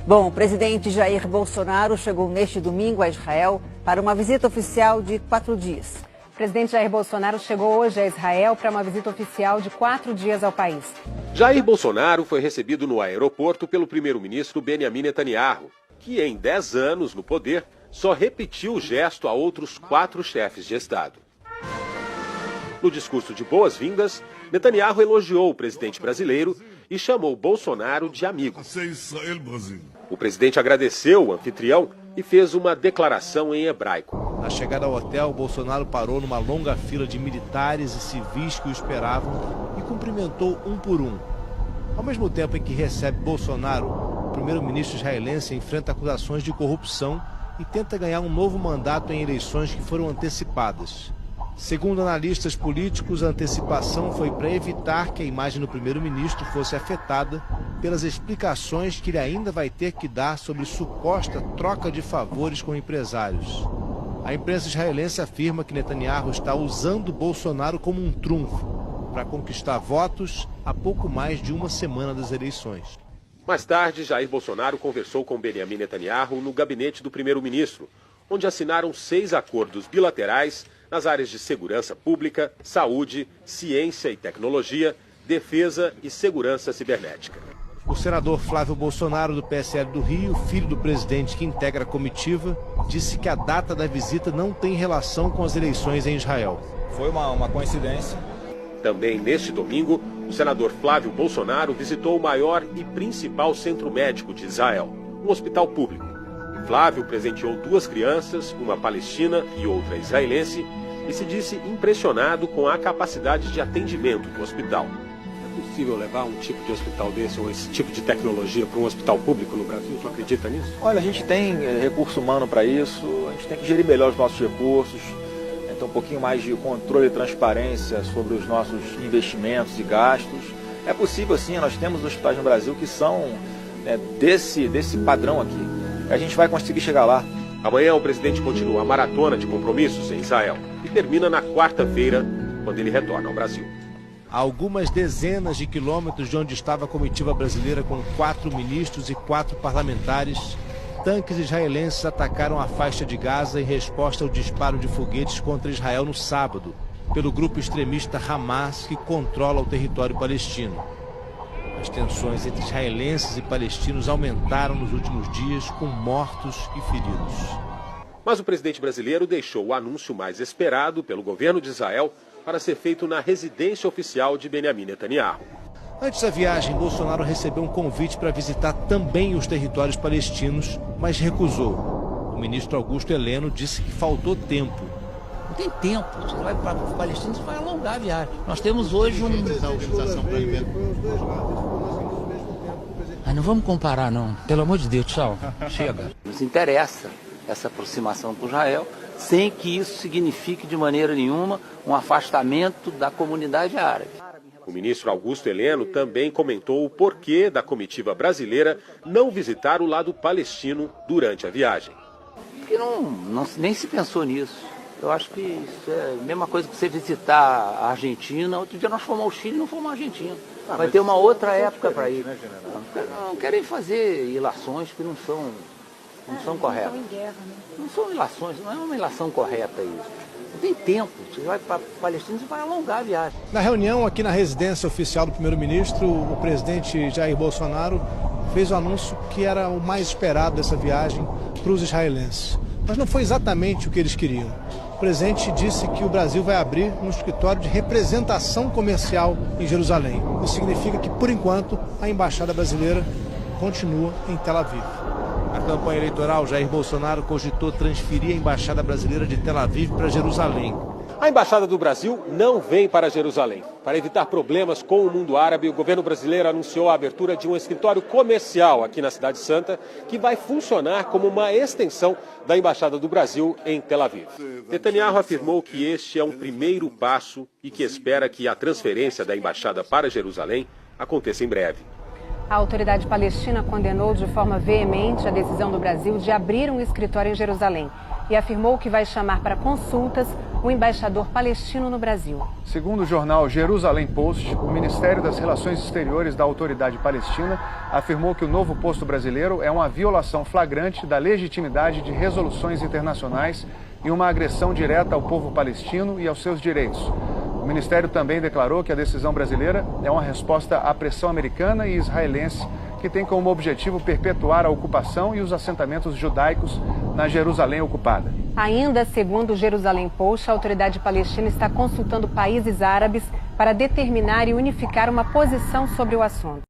Bom, o presidente Jair Bolsonaro chegou neste domingo a Israel para uma visita oficial de 4 dias. O presidente Jair Bolsonaro chegou hoje a Israel para uma visita oficial de 4 dias ao país. Jair Bolsonaro foi recebido no aeroporto pelo primeiro-ministro Benjamin Netanyahu, que em 10 anos no poder só repetiu o gesto a outros 4 chefes de Estado. No discurso de boas-vindas, Netanyahu elogiou o presidente brasileiro e chamou Bolsonaro de amigo. O presidente agradeceu o anfitrião e fez uma declaração em hebraico. Na chegada ao hotel, Bolsonaro parou numa longa fila de militares e civis que o esperavam e cumprimentou um por um. Ao mesmo tempo em que recebe Bolsonaro, o primeiro-ministro israelense enfrenta acusações de corrupção e tenta ganhar um novo mandato em eleições que foram antecipadas. Segundo analistas políticos, a antecipação foi para evitar que a imagem do primeiro-ministro fosse afetada pelas explicações que ele ainda vai ter que dar sobre suposta troca de favores com empresários. A imprensa israelense afirma que Netanyahu está usando Bolsonaro como um trunfo para conquistar votos a pouco mais de uma semana das eleições. Mais tarde, Jair Bolsonaro conversou com Benjamin Netanyahu no gabinete do primeiro-ministro, onde assinaram 6 acordos bilaterais nas áreas de segurança pública, saúde, ciência e tecnologia, defesa e segurança cibernética. O senador Flávio Bolsonaro, do PSL do Rio, filho do presidente que integra a comitiva, disse que a data da visita não tem relação com as eleições em Israel. Foi uma coincidência. Também neste domingo, o senador Flávio Bolsonaro visitou o maior e principal centro médico de Israel, um hospital público. Flávio presenteou 2 crianças, uma palestina e outra israelense, e se disse impressionado com a capacidade de atendimento do hospital. É possível levar um tipo de hospital desse, ou esse tipo de tecnologia, para um hospital público no Brasil? Você acredita nisso? Olha, a gente tem recurso humano para isso, a gente tem que gerir melhor os nossos recursos, então um pouquinho mais de controle e transparência sobre os nossos investimentos e gastos. É possível sim, nós temos hospitais no Brasil que são desse padrão aqui. A gente vai conseguir chegar lá. Amanhã o presidente continua a maratona de compromissos em Israel e termina na quarta-feira, quando ele retorna ao Brasil. A algumas dezenas de quilômetros de onde estava a comitiva brasileira com 4 ministros e 4 parlamentares, tanques israelenses atacaram a faixa de Gaza em resposta ao disparo de foguetes contra Israel no sábado, pelo grupo extremista Hamas que controla o território palestino. As tensões entre israelenses e palestinos aumentaram nos últimos dias, com mortos e feridos. Mas o presidente brasileiro deixou o anúncio mais esperado pelo governo de Israel para ser feito na residência oficial de Benjamin Netanyahu. Antes da viagem, Bolsonaro recebeu um convite para visitar também os territórios palestinos, mas recusou. O ministro Augusto Heleno disse que faltou tempo. Não tem tempo. Você vai para os palestinos, vai alongar a viagem. Nós temos hoje da Organização para Alimentos. Não vamos comparar, não. Pelo amor de Deus, tchau. Chega. Nos interessa essa aproximação com Israel, sem que isso signifique de maneira nenhuma um afastamento da comunidade árabe. O ministro Augusto Heleno também comentou o porquê da comitiva brasileira não visitar o lado palestino durante a viagem. Porque nem se pensou nisso. Eu acho que isso é a mesma coisa que você visitar a Argentina. Outro dia nós fomos ao Chile e não fomos à Argentina. Vai ter uma outra época para ir. Né, não querem fazer ilações que não são corretas. Estão em guerra, né? Não são ilações, não é uma ilação correta isso. Não tem tempo. Você vai para Palestina e vai alongar a viagem. Na reunião aqui na residência oficial do primeiro-ministro, o presidente Jair Bolsonaro fez o anúncio que era o mais esperado dessa viagem para os israelenses. Mas não foi exatamente o que eles queriam. O presidente disse que o Brasil vai abrir um escritório de representação comercial em Jerusalém. Isso significa que, por enquanto, a embaixada brasileira continua em Tel Aviv. Na campanha eleitoral, Jair Bolsonaro cogitou transferir a embaixada brasileira de Tel Aviv para Jerusalém. A embaixada do Brasil não vem para Jerusalém. Para evitar problemas com o mundo árabe, o governo brasileiro anunciou a abertura de um escritório comercial aqui na Cidade Santa, que vai funcionar como uma extensão da embaixada do Brasil em Tel Aviv. Netanyahu afirmou que este é um primeiro passo e que espera que a transferência da embaixada para Jerusalém aconteça em breve. A autoridade palestina condenou de forma veemente a decisão do Brasil de abrir um escritório em Jerusalém e afirmou que vai chamar para consultas o embaixador palestino no Brasil. Segundo o jornal Jerusalém Post, o Ministério das Relações Exteriores da Autoridade Palestina afirmou que o novo posto brasileiro é uma violação flagrante da legitimidade de resoluções internacionais e uma agressão direta ao povo palestino e aos seus direitos. O Ministério também declarou que a decisão brasileira é uma resposta à pressão americana e israelense, que tem como objetivo perpetuar a ocupação e os assentamentos judaicos na Jerusalém ocupada. Ainda segundo o Jerusalém Post, a autoridade palestina está consultando países árabes para determinar e unificar uma posição sobre o assunto.